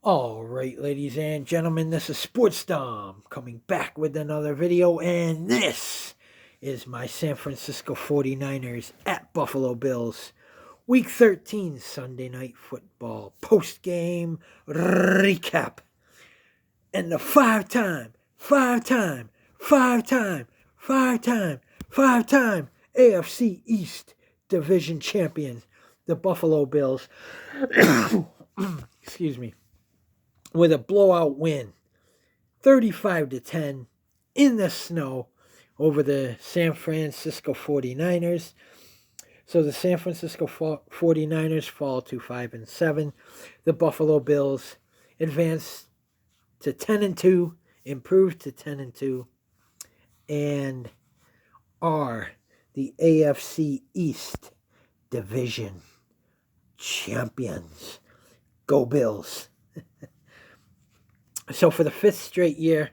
All right, ladies and gentlemen, this is Sports Dom coming back with another video, and this is my San Francisco 49ers at Buffalo Bills Week 13 Sunday Night Football post-game recap. And the five-time AFC East division champions, the Buffalo Bills, excuse me, with a blowout win, 35-10 in the snow over the San Francisco 49ers. So the San Francisco 49ers fall to 5-7. The Buffalo Bills advance to 10-2, improve to 10-2, and are the AFC East division champions. Go Bills. So for the fifth straight year,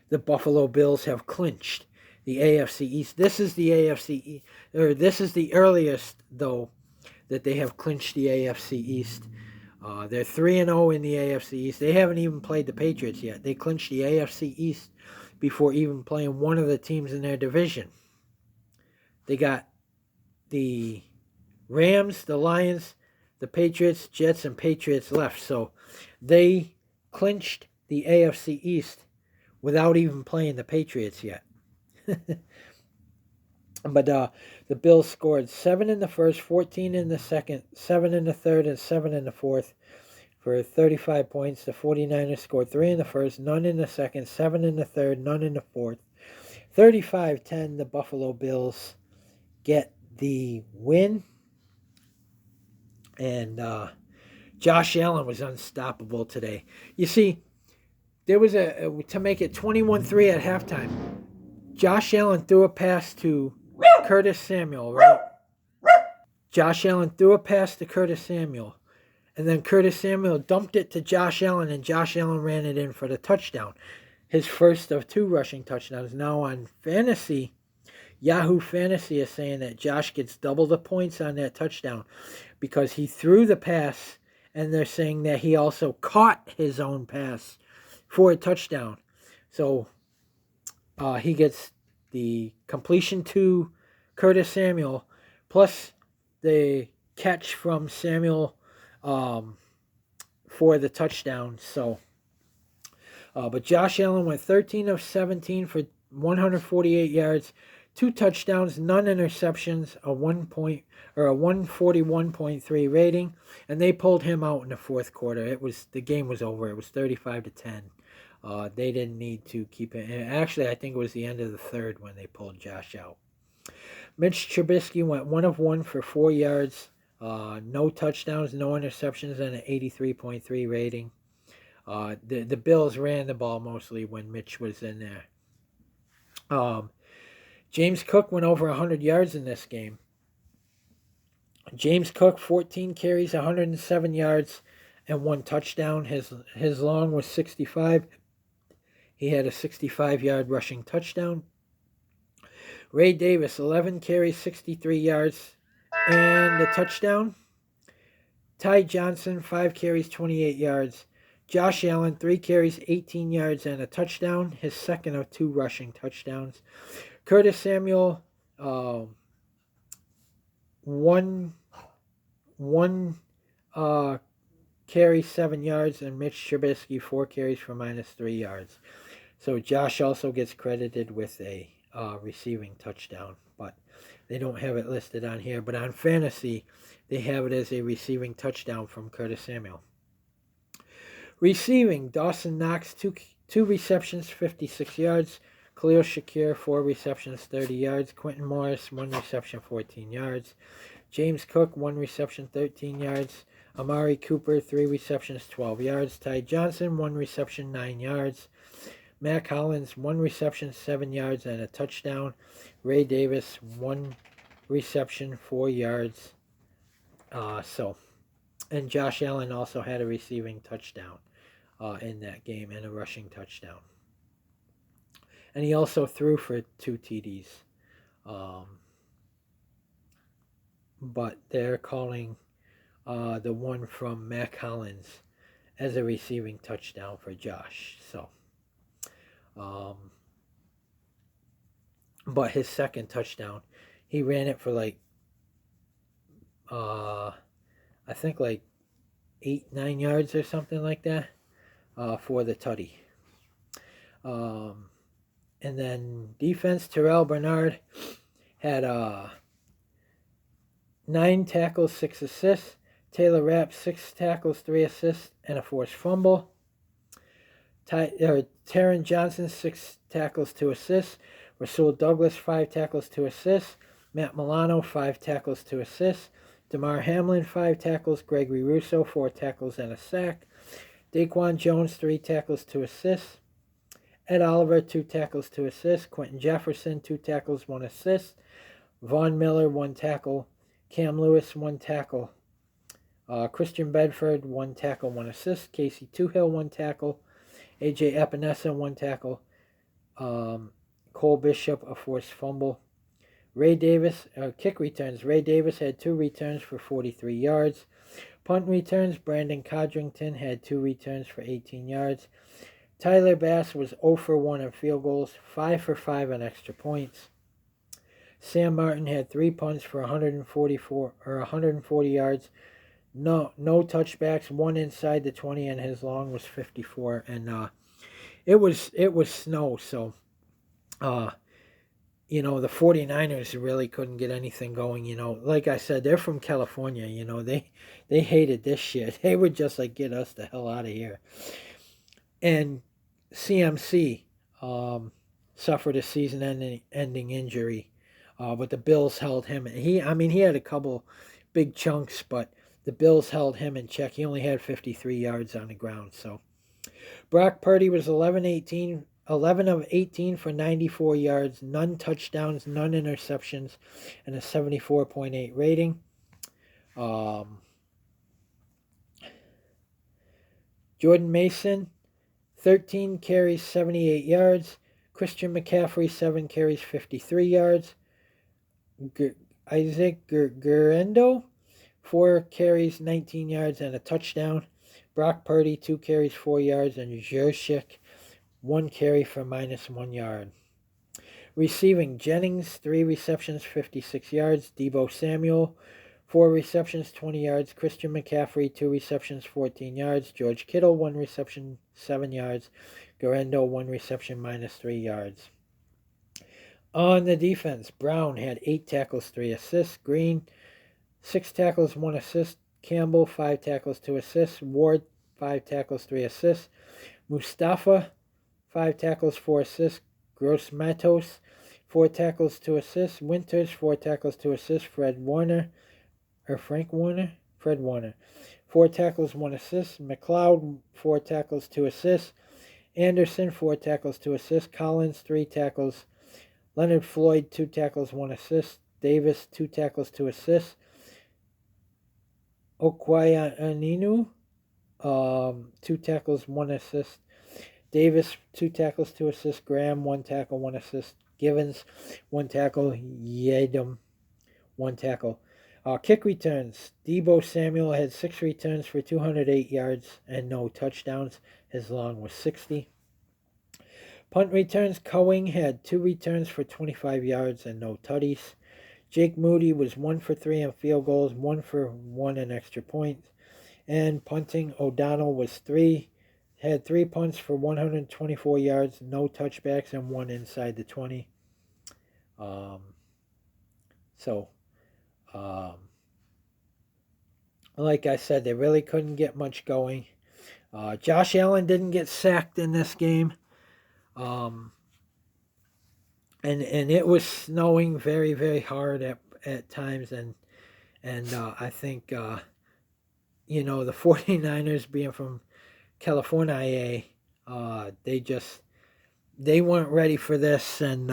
the Buffalo Bills have clinched the AFC East. This is the AFC, or this is the earliest, though, that they have clinched the AFC East. They're 3-0 in the AFC East. They haven't even played the Patriots yet. They clinched the AFC East before even playing one of the teams in their division. They got the Rams, the Lions, the Patriots, Jets, and Patriots left. So they clinched the AFC East without even playing the Patriots yet. But the Bills scored 7 in the first, 14 in the second, 7 in the third, and 7 in the fourth for 35 points. The 49ers scored 3 in the first, none in the second, 7 in the third, none in the fourth. 35-10, the Buffalo Bills get the win. And Josh Allen was unstoppable today. You see, there was to make it 21-3 at halftime. Josh Allen threw a pass to Curtis Samuel, right? Josh Allen threw a pass to Curtis Samuel. And then Curtis Samuel dumped it to Josh Allen, and Josh Allen ran it in for the touchdown. His first of 2 rushing touchdowns. Now on fantasy, Yahoo Fantasy is saying that Josh gets double the points on that touchdown because he threw the pass, and they're saying that he also caught his own pass for a touchdown. So he gets the completion to Curtis Samuel plus the catch from Samuel for the touchdown. So, but Josh Allen went 13 of 17 for 148 yards, 2 touchdowns, none interceptions, a 141.3 rating, and they pulled him out in the fourth quarter. The game was over. It was 35-10. They didn't need to keep it. And actually, I think it was the end of the third when they pulled Josh out. Mitch Trubisky went 1 of 1 for 4 yards, no touchdowns, no interceptions, and an 83.3 rating. The Bills ran the ball mostly when Mitch was in there. James Cook went over 100 yards in this game. James Cook, 14 carries, 107 yards, and 1 touchdown. His long was 65. He had a 65-yard rushing touchdown. Ray Davis, 11 carries, 63 yards, and a touchdown. Ty Johnson, 5 carries, 28 yards. Josh Allen, 3 carries, 18 yards, and a touchdown. His second of 2 rushing touchdowns. Curtis Samuel, one carry, 7 yards, and Mitch Trubisky, 4 carries for -3 yards. So Josh also gets credited with a receiving touchdown, but they don't have it listed on here. But on fantasy, they have it as a receiving touchdown from Curtis Samuel. Receiving, Dawson Knox, 2 receptions, 56 yards. Khalil Shakir, 4 receptions, 30 yards. Quentin Morris, 1 reception, 14 yards. James Cook, 1 reception, 13 yards. Amari Cooper, 3 receptions, 12 yards. Ty Johnson, 1 reception, 9 yards. Mac Hollins, 1 reception, 7 yards, and a touchdown. Ray Davis, 1 reception, 4 yards. And Josh Allen also had a receiving touchdown in that game and a rushing touchdown. And he also threw for 2 TDs. But they're calling the one from Mac Hollins as a receiving touchdown for Josh. So, but his second touchdown, he ran it for like, I think like 8-9 yards or something like that, for the tutty. And then defense, Terrell Bernard had 9 tackles, 6 assists. Taylor Rapp, 6 tackles, 3 assists, and a forced fumble. Taron Johnson, 6 tackles, 2 assists. Rasul Douglas, 5 tackles, 2 assists. Matt Milano, 5 tackles, 2 assists. Damar Hamlin, 5 tackles. Gregory Russo, 4 tackles and a sack. Daquan Jones, 3 tackles, 2 assists. Ed Oliver, 2 tackles, 2 assists. Quentin Jefferson, 2 tackles, 1 assist. Von Miller, 1 tackle. Cam Lewis, 1 tackle. Christian Bedford, 1 tackle, 1 assist. Casey Toohill, 1 tackle. AJ Epinesa, 1 tackle. Cole Bishop, a forced fumble. Ray Davis, kick returns. Ray Davis had 2 returns for 43 yards. Punt returns. Brandon Codrington had 2 returns for 18 yards. Tyler Bass was 0 for 1 on field goals, 5 for 5 on extra points. Sam Martin had 3 punts for 140 yards. No touchbacks, 1 inside the 20, and his long was 54. And it was snow, so the 49ers really couldn't get anything going. Like I said, they're from California. They hated this shit. They would just like get us the hell out of here. And CMC suffered a season-ending injury, but the Bills held him. He had a couple big chunks, but the Bills held him in check. He only had 53 yards on the ground. So Brock Purdy was 11 of 18 for 94 yards, none touchdowns, none interceptions, and a 74.8 rating. Jordan Mason, 13 carries, 78 yards. Christian McCaffrey, 7 carries, 53 yards. Isaac Guerendo, 4 carries, 19 yards, and a touchdown. Brock Purdy, 2 carries, 4 yards, and Jershik, 1 carry for -1 yard. Receiving, Jennings, 3 receptions, 56 yards. Deebo Samuel, 4 receptions, 20 yards. Christian McCaffrey, 2 receptions, 14 yards. George Kittle, 1 reception, 7 yards. Guerendo, 1 reception, -3 yards. On the defense, Brown had 8 tackles, 3 assists. Green, 6 tackles, 1 assist. Campbell, 5 tackles, 2 assists. Ward, 5 tackles, 3 assists. Mustafa, 5 tackles, 4 assists. Gross Matos, 4 tackles, 2 assists. Winters, 4 tackles, 2 assists. Fred Warner, 4 tackles, 1 assist. McLeod, 4 tackles, 2 assists. Anderson, 4 tackles, 2 assists. Collins, 3 tackles. Leonard Floyd, 2 tackles, 1 assist. Davis, 2 tackles, 2 assists. Okwayaninu, 2 tackles, 1 assist. Davis, 2 tackles, 2 assists. Graham, 1 tackle, 1 assist. Givens, 1 tackle. Yedem, 1 tackle. Kick returns. Deebo Samuel had 6 returns for 208 yards and no touchdowns. His long was 60. Punt returns. Coing had 2 returns for 25 yards and no tutties. Jake Moody was 1 for 3 on field goals, 1 for 1 in extra points. And punting, O'Donnell had 3 punts for 124 yards, no touchbacks, and 1 inside the 20. Like I said, they really couldn't get much going. Josh Allen didn't get sacked in this game. And it was snowing very, very hard at times. And I think, the 49ers being from California, they weren't ready for this. And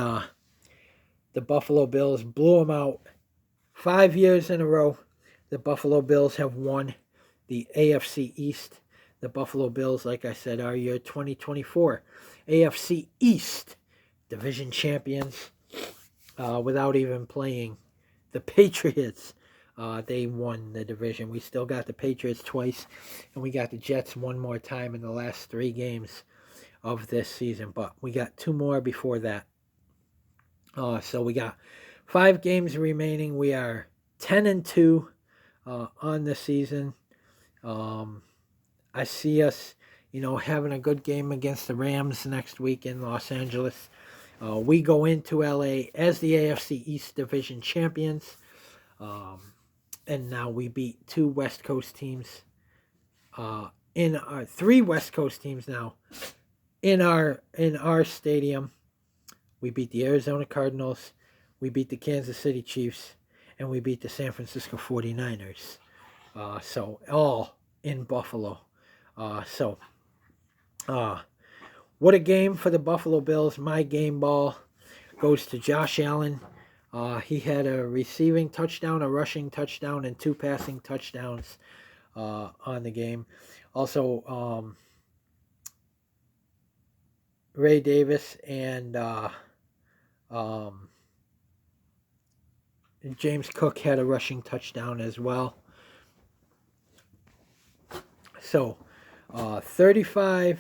the Buffalo Bills blew them out. 5 years in a row, the Buffalo Bills have won the AFC East. The Buffalo Bills, like I said, are your 2024 AFC East division champions without even playing the Patriots. they won the division. We still got the Patriots twice, and we got the Jets one more time in the last 3 games of this season. But we got 2 more before that. So we got 5 games remaining. We are 10-2 on the season. I see us, having a good game against the Rams next week in Los Angeles. We go into LA as the AFC East division champions. And now we beat 2 West Coast teams, in our 3 West Coast teams now in our stadium. We beat the Arizona Cardinals, we beat the Kansas City Chiefs, and we beat the San Francisco 49ers. So all in Buffalo. What a game for the Buffalo Bills. My game ball goes to Josh Allen. He had a receiving touchdown, a rushing touchdown, and 2 passing touchdowns on the game. Also, Ray Davis and James Cook had a rushing touchdown as well. So, 35-10,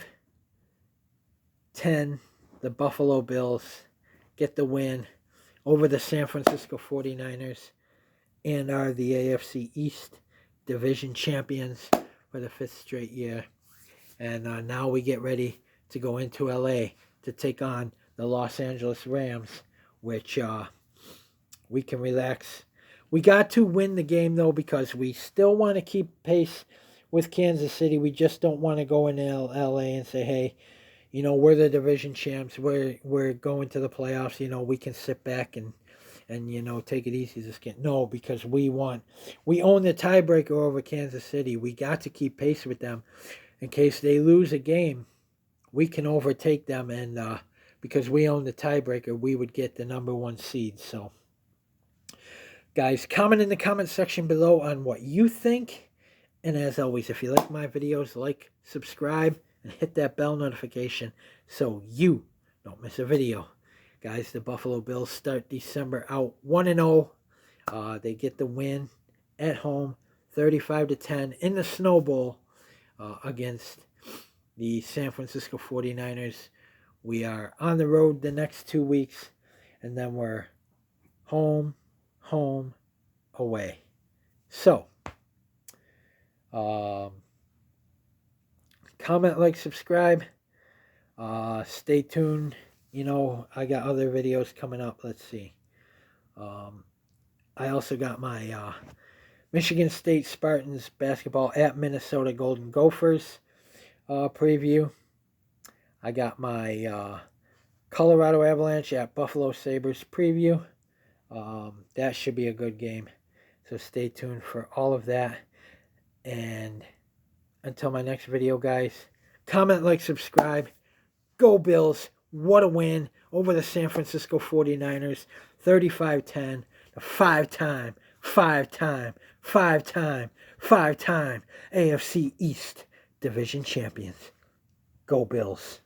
the Buffalo Bills get the win over the San Francisco 49ers and are the AFC East division champions for the 5th straight year. And now we get ready to go into LA to take on the Los Angeles Rams, which we can relax. We got to win the game, though, because we still want to keep pace with Kansas City. We just don't want to go into LA and say, hey, we're the division champs. We're going to the playoffs. We can sit back and take it easy this game. No, because we own the tiebreaker over Kansas City. We got to keep pace with them. In case they lose a game, we can overtake them, and because we own the tiebreaker, we would get the number 1 seed. So, guys, comment in the comment section below on what you think. And as always, if you like my videos, like, subscribe, and hit that bell notification so you don't miss a video. Guys, the Buffalo Bills start December out 1-0. They get the win at home, 35-10 in the Snow Bowl against the San Francisco 49ers. We are on the road the next 2 weeks, and then we're home, away. So, comment, like, subscribe. Stay tuned. I got other videos coming up. Let's see. I also got my Michigan State Spartans basketball at Minnesota Golden Gophers preview. I got my Colorado Avalanche at Buffalo Sabres preview. That should be a good game. So stay tuned for all of that. And until my next video, guys, comment, like, subscribe. Go Bills. What a win over the San Francisco 49ers. 35-10. The 5-time AFC East division champions. Go Bills.